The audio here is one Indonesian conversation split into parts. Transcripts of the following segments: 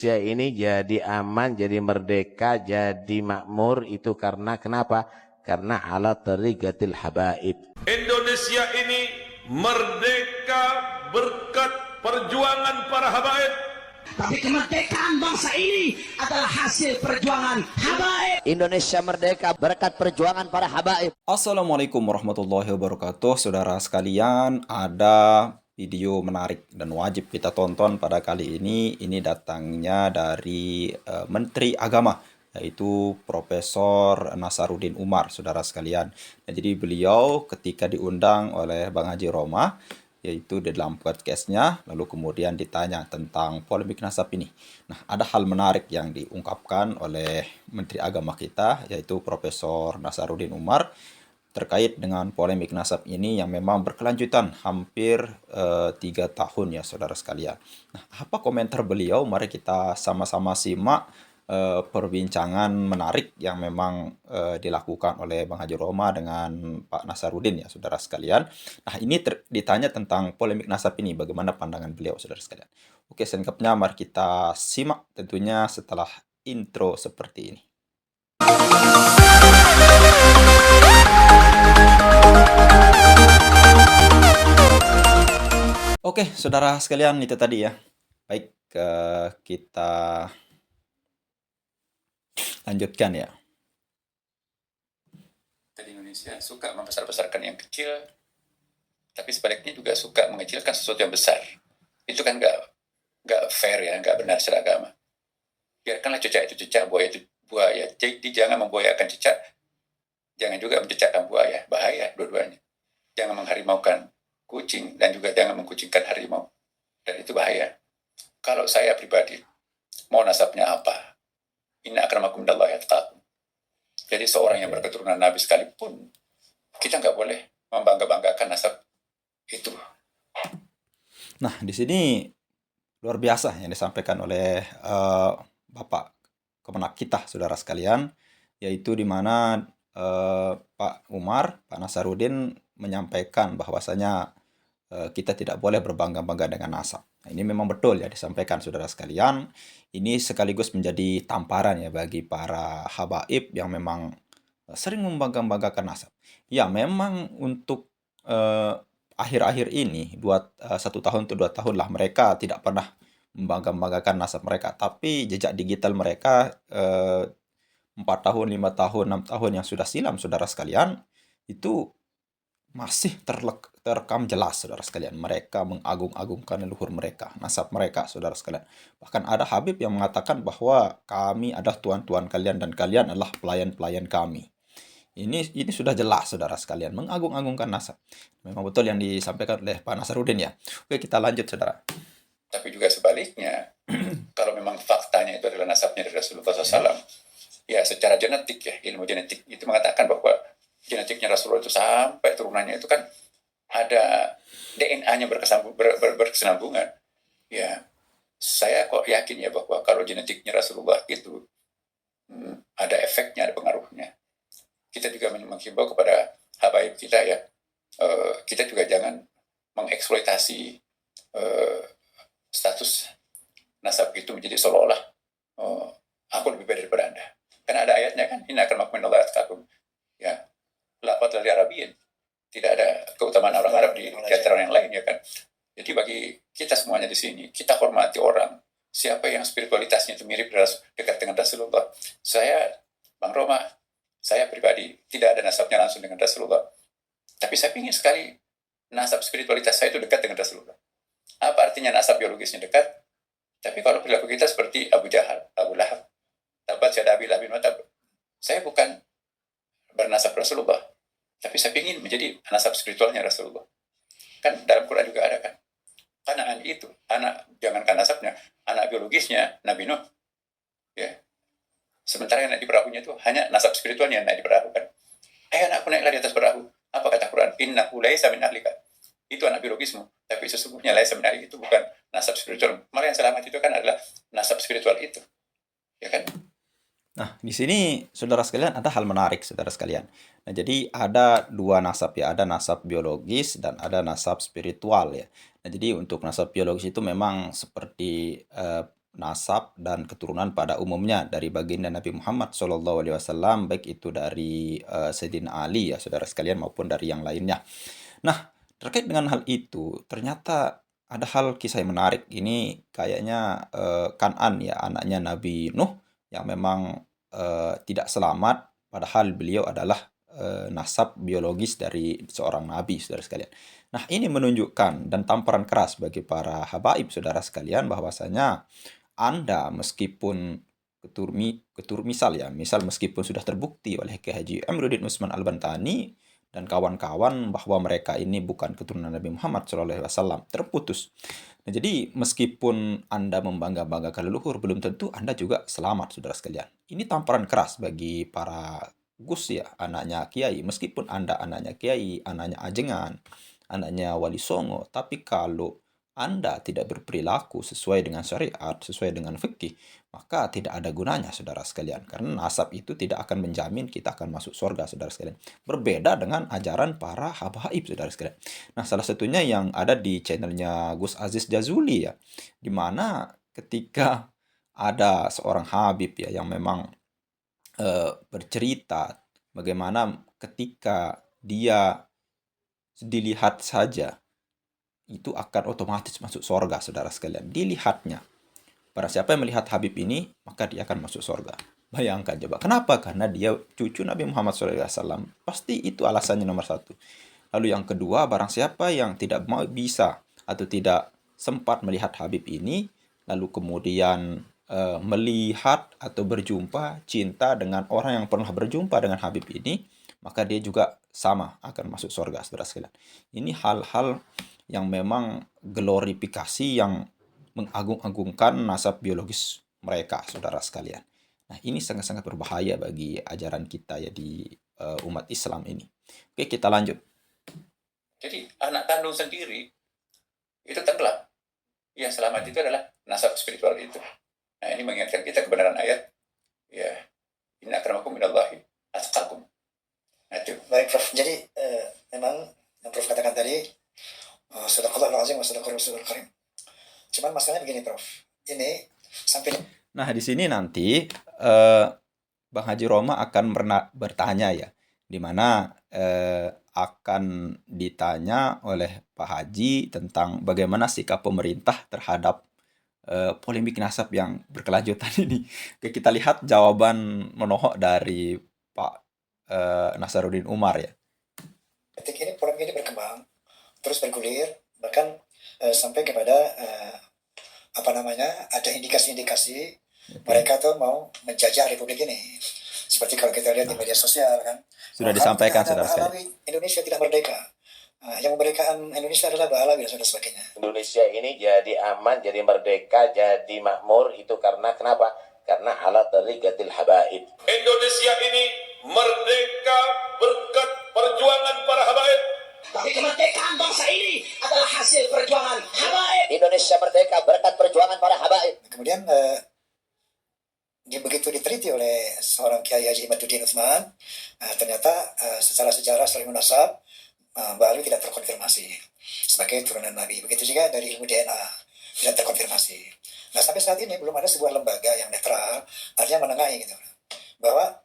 Indonesia ini jadi aman, jadi merdeka, jadi makmur itu karena kenapa? Karena ala tariqatil habaib. Indonesia ini merdeka berkat perjuangan para habaib. Tapi kemerdekaan bangsa ini adalah hasil perjuangan habaib. Indonesia merdeka berkat perjuangan para habaib. Assalamualaikum warahmatullahi wabarakatuh. Saudara sekalian, ada video menarik dan wajib kita tonton pada kali ini. Ini datangnya dari Menteri Agama, yaitu Profesor Nasaruddin Umar, saudara sekalian. Nah, jadi beliau ketika diundang oleh Bang Haji Roma, yaitu di dalam podcastnya, lalu kemudian ditanya tentang polemik nasab ini. Nah, ada hal menarik yang diungkapkan oleh Menteri Agama kita, yaitu Profesor Nasaruddin Umar, terkait dengan polemik nasab ini yang memang berkelanjutan hampir 3 tahun ya saudara sekalian. Nah, apa komentar beliau? Mari kita sama-sama simak perbincangan menarik yang memang dilakukan oleh Bang Haji Roma dengan Pak Nasaruddin ya saudara sekalian. Nah, ini ditanya tentang polemik nasab ini, bagaimana pandangan beliau saudara sekalian. Oke, selengkapnya mari kita simak tentunya setelah intro seperti ini. Oke, saudara sekalian, itu tadi ya. Baik, kita lanjutkan ya. Di Indonesia suka membesar-besarkan yang kecil, tapi sebaliknya juga suka mengecilkan sesuatu yang besar. Itu kan nggak fair ya, nggak benar secara agama. Biarkanlah cicak itu cicak, buaya itu buaya. Jadi jangan membuayakan cicak, jangan juga mencicakkan buaya. Bahaya dua-duanya. Jangan mengharimaukan kucing dan juga jangan mengkucingkan harimau. Dan itu bahaya. Kalau saya pribadi, mau nasabnya apa? Inna akramakum indallahi atqakum. Jadi seorang yang berketurunan Nabi sekalipun, kita nggak boleh membangga-banggakan nasab itu. Nah, di sini luar biasa yang disampaikan oleh Bapak Kemenak kita, saudara sekalian, yaitu di mana Pak Umar, Pak Nasaruddin menyampaikan bahwasanya kita tidak boleh berbangga-bangga dengan nasab. Nah, ini memang betul ya disampaikan saudara sekalian. Ini sekaligus menjadi tamparan ya bagi para habaib yang memang sering membangga-banggakan nasab. Ya, memang untuk akhir-akhir ini 1 tahun atau 2 tahun lah mereka tidak pernah membangga-banggakan nasab mereka. Tapi jejak digital mereka 4 tahun, 5 tahun, 6 tahun yang sudah silam saudara sekalian, itu masih terekam jelas saudara sekalian. Mereka mengagung-agungkan leluhur mereka, nasab mereka saudara sekalian. Bahkan ada habib yang mengatakan bahwa kami adalah tuan-tuan kalian dan kalian adalah pelayan-pelayan kami. Ini sudah jelas saudara sekalian, mengagung-agungkan nasab. Memang betul yang disampaikan oleh Pak Nasaruddin ya. Oke, kita lanjut saudara. Tapi juga sebaliknya, kalau memang faktanya itu adalah nasabnya dari Rasulullah SAW, ya secara genetik ya, ilmu genetik itu mengatakan bahwa genetiknya Rasulullah itu sampai turunannya itu kan ada DNA-nya berkesinambungan. Ya, saya kok yakin ya bahwa kalau genetiknya Rasulullah itu ada efeknya, ada pengaruhnya. Kita juga menghimbau kepada habaib kita ya, kita juga jangan mengeksploitasi status nasab itu menjadi seolah-olah aku lebih baik daripada Anda. Karena ada ayatnya kan, inna akramakum indallahi atqakum. Ya, lafaz dari Arabiyin. Tidak ada keutamaan orang Arab di antara orang yang lain ya kan. Jadi bagi kita semuanya di sini, kita hormati orang. Siapa yang spiritualitasnya itu mirip dekat dengan Rasulullah. Saya, Bang Roma, saya pribadi tidak ada nasabnya langsung dengan Rasulullah. Tapi saya ingin sekali nasab spiritualitas saya itu dekat dengan Rasulullah. Apa artinya nasab biologisnya dekat? Tapi kalau perilaku kita seperti Abu Jahal, Abu Lahab, Tabat Syada Abi Lahab bin Watab. Saya bukan bernasab Rasulullah, tapi saya ingin menjadi nasab spiritualnya Rasulullah. Kan dalam Quran juga ada kan, Kanaan itu anak, jangankan nasabnya, anak biologisnya Nabi Nuh, ya. Sementara yang naik di perahunya itu hanya nasab spiritualnya yang naik di perahu kan. Anakku naiklah di atas perahu. Apa kata Quran? Innahu laisa min ahlika. Itu anak biologismu, tapi sesungguhnya laisa min ahlika itu bukan nasab spiritual. Malah yang selamat itu kan adalah nasab spiritual itu, ya kan? Nah, di sini saudara sekalian ada hal menarik saudara sekalian. Nah, jadi ada 2 nasab ya, ada nasab biologis dan ada nasab spiritual ya. Nah, jadi untuk nasab biologis itu memang seperti nasab dan keturunan pada umumnya dari baginda Nabi Muhammad SAW, baik itu dari Sayyidina Ali ya saudara sekalian maupun dari yang lainnya. Nah, terkait dengan hal itu ternyata ada hal kisah yang menarik. Ini kayaknya Kan'an ya, anaknya Nabi Nuh yang memang tidak selamat, padahal beliau adalah nasab biologis dari seorang nabi, saudara sekalian. Nah, ini menunjukkan dan tamparan keras bagi para habaib, saudara sekalian, bahwasanya Anda meskipun misal meskipun sudah terbukti oleh Kiai Haji Amiruddin Utsman Al-Bantani dan kawan-kawan bahwa mereka ini bukan keturunan Nabi Muhammad SAW, terputus. Nah, jadi meskipun Anda membangga-banggakan leluhur, belum tentu Anda juga selamat, saudara sekalian. Ini tamparan keras bagi para Gus ya, anaknya Kiai. Meskipun Anda anaknya Kiai, anaknya Ajengan, anaknya Wali Songo, tapi kalau Anda tidak berperilaku sesuai dengan syariat, sesuai dengan fikih, maka tidak ada gunanya, saudara sekalian. Karena nasab itu tidak akan menjamin kita akan masuk surga, saudara sekalian. Berbeda dengan ajaran para habaib, saudara sekalian. Nah, salah satunya yang ada di channelnya Gus Aziz Jazuli ya, dimana ketika ada seorang habib ya yang memang bercerita bagaimana ketika dia dilihat saja itu akan otomatis masuk surga, saudara sekalian. Dilihatnya. Barang siapa yang melihat Habib ini, maka dia akan masuk surga. Bayangkan coba. Kenapa? Karena dia cucu Nabi Muhammad SAW. Pasti itu alasannya nomor satu. Lalu yang kedua, barang siapa yang tidak mau bisa atau tidak sempat melihat Habib ini, lalu kemudian melihat atau berjumpa, cinta dengan orang yang pernah berjumpa dengan Habib ini, maka dia juga sama akan masuk surga, saudara sekalian. Ini hal-hal yang memang glorifikasi yang mengagung-agungkan nasab biologis mereka, saudara sekalian. Nah, ini sangat-sangat berbahaya bagi ajaran kita ya di umat Islam ini. Oke, kita lanjut. Jadi anak kandung sendiri itu tenggelam. Yang selamat itu adalah nasab spiritual itu. Nah, ini mengingatkan kita kebenaran ayat. Ya, inna akramakum minallahi atqakum. Nah, itu. Baik, Prof. Jadi memang yang Prof katakan tadi, sadaqallahul azim wa sadaqar rasulul karim. Cuman masalahnya begini, Prof. Ini sampai Nah, di sini nanti Bang Haji Roma akan bertanya ya, di mana akan ditanya oleh Pak Haji tentang bagaimana sikap pemerintah terhadap polemik nasab yang berkelanjutan ini. Oke, kita lihat jawaban menohok dari Pak Nasaruddin Umar ya. ketika ini polemik ini berkembang, terus bergulir, bahkan sampai kepada ada indikasi-indikasi mereka tuh mau menjajah republik ini. Seperti kalau kita lihat di media sosial kan. Sudah disampaikan, saudara sekalian. Indonesia tidak merdeka. Yang memerdekakan Indonesia adalah Pahlawi dan sebagainya. Indonesia ini jadi aman, jadi merdeka, jadi makmur itu karena kenapa? Karena ala tariqatil habaib. Indonesia ini merdeka berkat perjuangan para habaib. Tapi kemerdekaan bangsa ini adalah hasil perjuangan habaib. Indonesia merdeka berkat perjuangan para habaib. Kemudian begitu diteliti oleh seorang Kiai Haji Imaduddin Utsman, ternyata secara sejarah secara munasab Mbak Ali tidak terkonfirmasi sebagai turunan Nabi. Begitu juga dari ilmu DNA tidak terkonfirmasi. Nah, sampai saat ini belum ada sebuah lembaga yang netral, artinya menengahi gitu, bahwa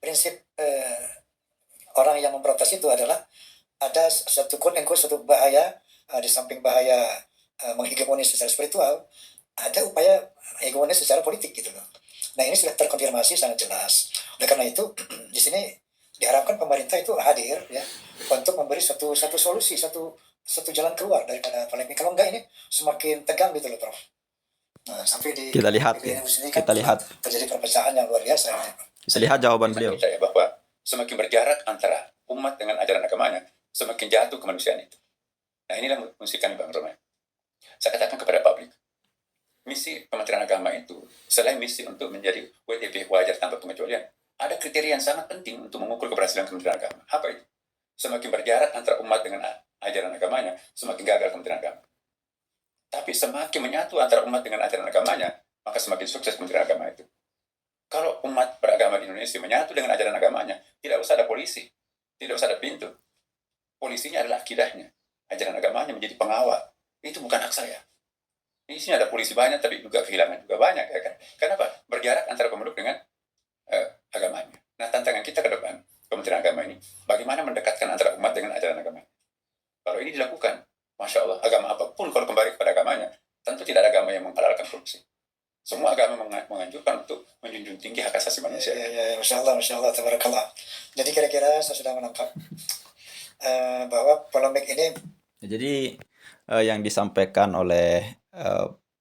prinsip orang yang memprotes itu adalah ada satu suatu bahaya, di samping bahaya menghegemoni secara spiritual, ada upaya hegemoni secara politik gitu loh. Nah, ini sudah terkonfirmasi sangat jelas. Oleh karena itu di sini diharapkan pemerintah itu hadir ya untuk memberi satu solusi, satu jalan keluar daripada polemik. Kalau enggak ini semakin tegang gitu loh, Prof. Nah, sampai di Kita lihat ya. Kita lihat terjadi perpecahan yang luar biasa. Kita lihat jawaban beliau. Saya bahwa semakin berjarak antara umat dengan ajaran agamanya, semakin jatuh kemanusiaan itu. Nah, inilah fungsi kami, Bang Roma. Saya katakan kepada publik, misi Kementerian Agama itu selain misi untuk menjadi WTP wajar tanpa pengecualian, ada kriteria yang sangat penting untuk mengukur keberhasilan Kementerian Agama. Apa itu? Semakin berjarak antara umat dengan ajaran agamanya, semakin gagal Kementerian Agama. Tapi semakin menyatu antara umat dengan ajaran agamanya, maka semakin sukses Kementerian Agama itu. Kalau umat beragama di Indonesia menyatu dengan ajaran agamanya, tidak usah ada polisi, tidak usah ada pintu. Polisinya adalah akidahnya. Ajaran agamanya menjadi pengawal. Itu bukan hak saya. Di sini ada polisi banyak, tapi juga kehilangan juga banyak, ya kan? Kenapa? Berjarak antara pemeluk dengan agamanya. Nah, tantangan kita ke depan, Kementerian Agama ini, bagaimana mendekatkan antara umat dengan ajaran agama. Kalau ini dilakukan, Masya Allah, agama apapun kalau kembali kepada agamanya, tentu tidak ada agama yang menghalalkan korupsi. Semua agama menganjurkan untuk menjunjung tinggi hak asasi manusia. Ya, Masya Allah, tabarakallah. Jadi kira-kira saya sudah menangkap bahwa polemik ini. Jadi yang disampaikan oleh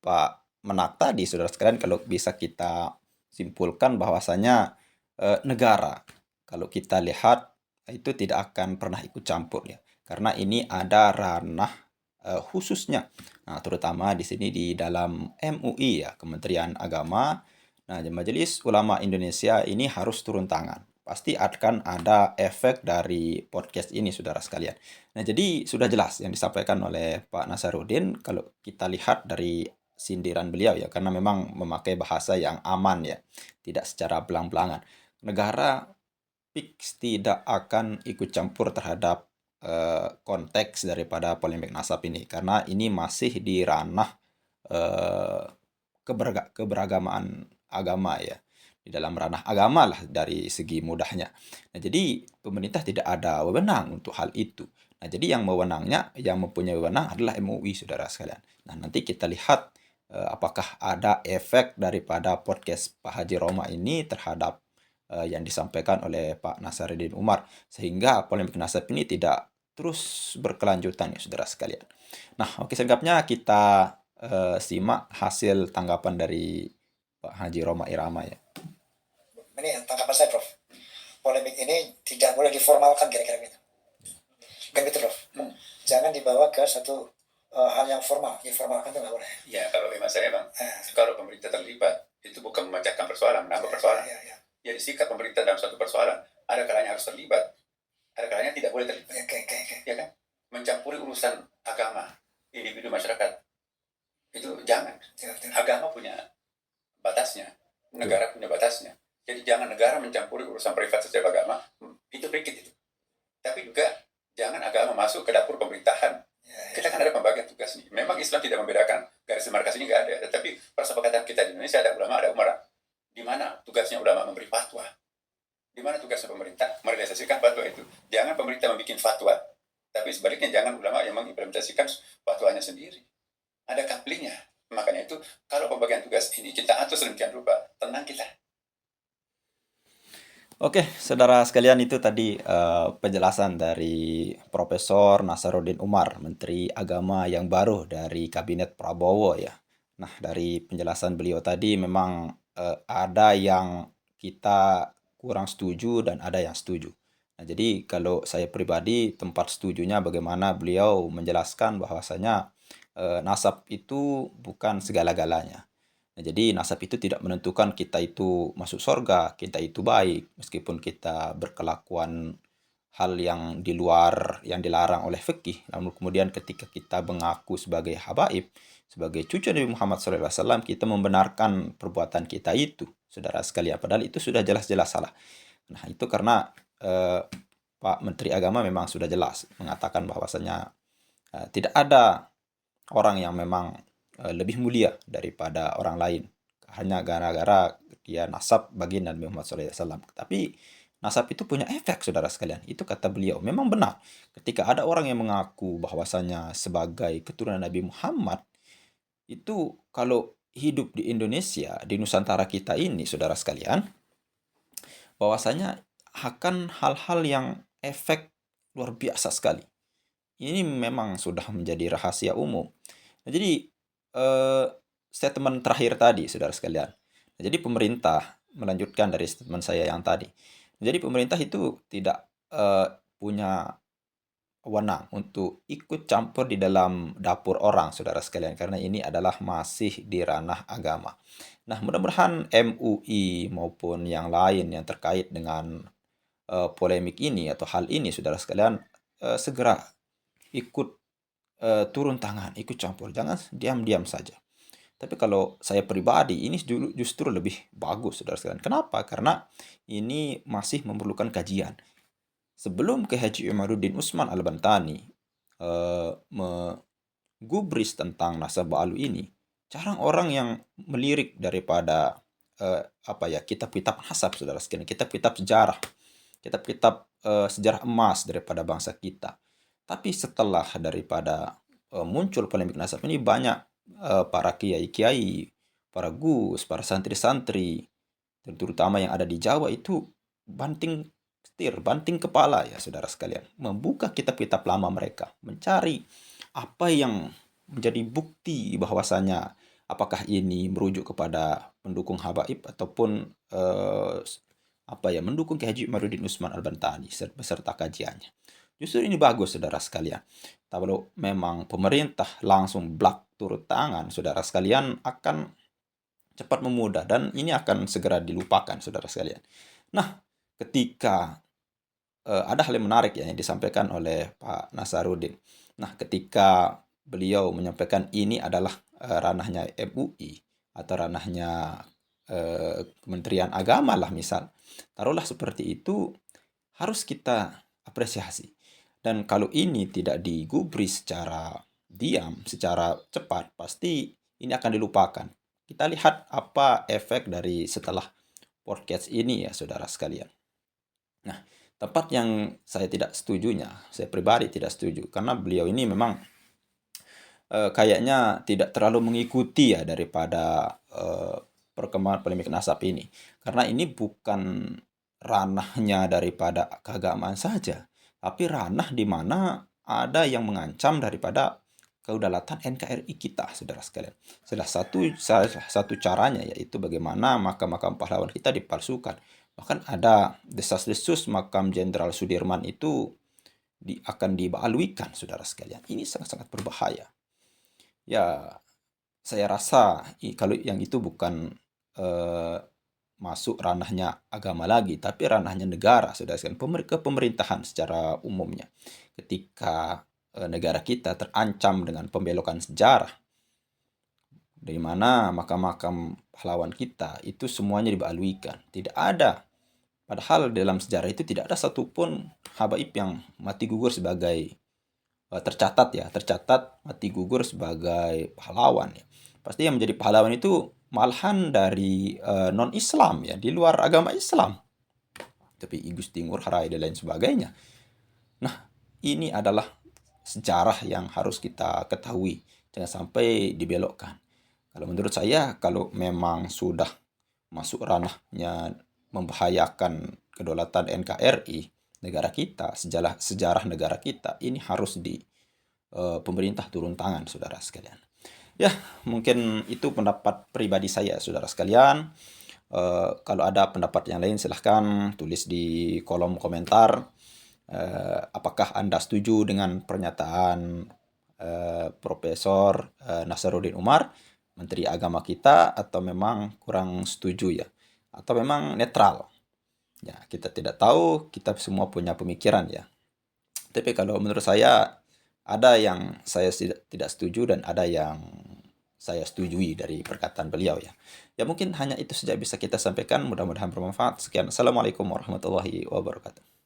Pak Menak tadi, saudara sekalian, kalau bisa kita simpulkan bahwasanya negara, kalau kita lihat, itu tidak akan pernah ikut campur ya, karena ini ada ranah khususnya. Nah, terutama di sini di dalam MUI ya, Kementerian Agama. Nah, Majelis Ulama Indonesia ini harus turun tangan. Pasti akan ada efek dari podcast ini, saudara sekalian. Nah, jadi sudah jelas yang disampaikan oleh Pak Nasaruddin kalau kita lihat dari sindiran beliau ya, karena memang memakai bahasa yang aman ya, tidak secara belang-belangan. Negara fix tidak akan ikut campur terhadap konteks daripada polemik nasab ini, karena ini masih di ranah keberagamaan agama ya, di dalam ranah agama lah dari segi mudahnya. Nah, jadi pemerintah tidak ada wewenang untuk hal itu. Nah, jadi yang mempunyai wewenang adalah MUI, saudara sekalian. Nah, nanti kita lihat apakah ada efek daripada podcast Pak Haji Roma ini terhadap yang disampaikan oleh Pak Nasaruddin Umar, sehingga polemik nasab ini tidak terus berkelanjutan ya, saudara sekalian. Nah, oke, singkatnya kita simak hasil tanggapan dari Pak Haji Roma Irama ya. Ini tanggapan saya, Prof. Polemik ini tidak boleh diformalkan, kira-kira gitu. Kan gitu, Prof. Jangan dibawa ke satu hal yang formal. Diformalkan itu nggak boleh. Ya, kalau memang saya bang, kalau pemerintah terlibat, itu bukan memecahkan persoalan, menambah persoalan. Jadi sikap pemerintah dalam suatu persoalan, ada kalanya harus terlibat, ada kalanya tidak boleh terlibat. Ya kan? Mencampuri urusan agama, individu masyarakat, itu jangan. Agama punya batasnya, negara punya batasnya. Jadi jangan negara mencampuri urusan privat setiap agama, itu berikut itu. Tapi juga jangan agama masuk ke dapur pemerintahan. Kita kan ada pembagian tugas nih. Memang Islam tidak membedakan, garis demarkasi ini nggak ada. Tetapi persepakatan kita di Indonesia ada ulama, ada umara. Di mana tugasnya ulama memberi fatwa? Di mana tugasnya pemerintah merealisasikan fatwa itu? Jangan pemerintah membuat fatwa, tapi sebaliknya jangan ulama yang mengimplementasikan fatwanya sendiri. Ada couplingnya. Makanya itu kalau pembagian tugas ini kita atur sedemikian rupa, tenang kita. Oke, saudara sekalian, itu tadi penjelasan dari Profesor Nasaruddin Umar, Menteri Agama yang baru dari Kabinet Prabowo ya. Nah, dari penjelasan beliau tadi memang ada yang kita kurang setuju dan ada yang setuju. Nah, jadi kalau saya pribadi tempat setujunya bagaimana beliau menjelaskan bahwasanya nasab itu bukan segala-galanya. Nah, jadi nasab itu tidak menentukan kita itu masuk surga, kita itu baik, meskipun kita berkelakuan hal yang di luar yang dilarang oleh fikih. Namun kemudian ketika kita mengaku sebagai habaib, sebagai cucu Nabi Muhammad SAW, kita membenarkan perbuatan kita itu, saudara sekalian. Padahal itu sudah jelas-jelas salah. Nah, itu karena Pak Menteri Agama memang sudah jelas mengatakan bahwasanya tidak ada orang yang memang lebih mulia daripada orang lain hanya gara-gara dia nasab baginda Nabi Muhammad SAW. Tapi nasab itu punya efek, saudara sekalian. Itu kata beliau. Memang benar. Ketika ada orang yang mengaku bahwasanya sebagai keturunan Nabi Muhammad, itu kalau hidup di Indonesia, di Nusantara kita ini, saudara sekalian, bahwasanya akan hal-hal yang efek luar biasa sekali. Ini memang sudah menjadi rahasia umum. Nah, jadi statement terakhir tadi, saudara sekalian. Nah, jadi pemerintah, melanjutkan dari statement saya yang tadi. Jadi pemerintah itu tidak punya wewenang untuk ikut campur di dalam dapur orang, saudara sekalian, karena ini adalah masih di ranah agama. Nah, mudah-mudahan MUI maupun yang lain yang terkait dengan polemik ini atau hal ini, saudara sekalian, segera ikut turun tangan, ikut campur, jangan diam-diam saja. Tapi kalau saya pribadi, ini justru lebih bagus, saudara sekalian. Kenapa? Karena ini masih memerlukan kajian. Sebelum Kiai Haji Imaduddin Usman Al-Bantani menggubris tentang nasab ba'alu ini, jarang orang yang melirik daripada kitab-kitab nasab, saudara sekalian, kitab-kitab sejarah, kitab-kitab sejarah emas daripada bangsa kita. Tapi setelah daripada muncul polemik nasab ini, banyak para kiai-kiai, para gus, para santri-santri, terutama yang ada di Jawa itu banting setir, banting kepala ya saudara sekalian, membuka kitab-kitab lama mereka, mencari apa yang menjadi bukti bahwasanya apakah ini merujuk kepada pendukung habaib ataupun mendukung Kiai Haji Imaduddin Usman Al-Bantani beserta kajiannya. Justru ini bagus saudara sekalian. Kalau memang pemerintah langsung blak turut tangan, saudara sekalian, akan cepat memudah dan ini akan segera dilupakan saudara sekalian. Nah, ketika ada hal yang menarik ya yang disampaikan oleh Pak Nasaruddin. Nah, ketika beliau menyampaikan ini adalah ranahnya MUI atau ranahnya Kementerian Agama lah misal, taruhlah seperti itu, harus kita apresiasi. Dan kalau ini tidak digubris secara diam, secara cepat, pasti ini akan dilupakan. Kita lihat apa efek dari setelah podcast ini ya saudara sekalian. Nah, tempat yang saya tidak setujunya, saya pribadi tidak setuju, karena beliau ini memang kayaknya tidak terlalu mengikuti ya daripada perkembangan polemik nasab ini. Karena ini bukan ranahnya daripada keagamaan saja, tapi ranah di mana ada yang mengancam daripada kedaulatan NKRI kita, saudara sekalian. Salah satu caranya yaitu bagaimana makam-makam pahlawan kita dipalsukan. Bahkan ada desas-desus makam Jenderal Sudirman itu akan dibaluikan, saudara sekalian. Ini sangat-sangat berbahaya. Ya, saya rasa kalau yang itu bukan masuk ranahnya agama lagi, tapi ranahnya negara, saudara sekalian, pemerintahan secara umumnya. Ketika negara kita terancam dengan pembelokan sejarah, dari mana makam-makam pahlawan kita itu semuanya dibaluikan. Tidak ada, padahal dalam sejarah itu tidak ada satupun habaib yang mati gugur sebagai tercatat mati gugur sebagai pahlawan ya. Pasti yang menjadi pahlawan itu malahan dari non-Islam ya, di luar agama Islam. Tapi I Gusti Ngurah Rai dan lain sebagainya. Nah, ini adalah sejarah yang harus kita ketahui, jangan sampai dibelokkan. Kalau menurut saya, kalau memang sudah masuk ranahnya membahayakan kedaulatan NKRI, negara kita, sejarah negara kita, ini harus pemerintah turun tangan, saudara sekalian. Ya, mungkin itu pendapat pribadi saya, saudara sekalian. Kalau ada pendapat yang lain, silahkan tulis di kolom komentar. Apakah Anda setuju dengan pernyataan Profesor Nasaruddin Umar, Menteri Agama kita, atau memang kurang setuju ya? Atau memang netral? Ya, kita tidak tahu, kita semua punya pemikiran ya. Tapi kalau menurut saya, ada yang saya tidak setuju dan ada yang saya setujui dari perkataan beliau ya. Ya mungkin hanya itu saja bisa kita sampaikan, mudah-mudahan bermanfaat. Sekian, Assalamualaikum warahmatullahi wabarakatuh.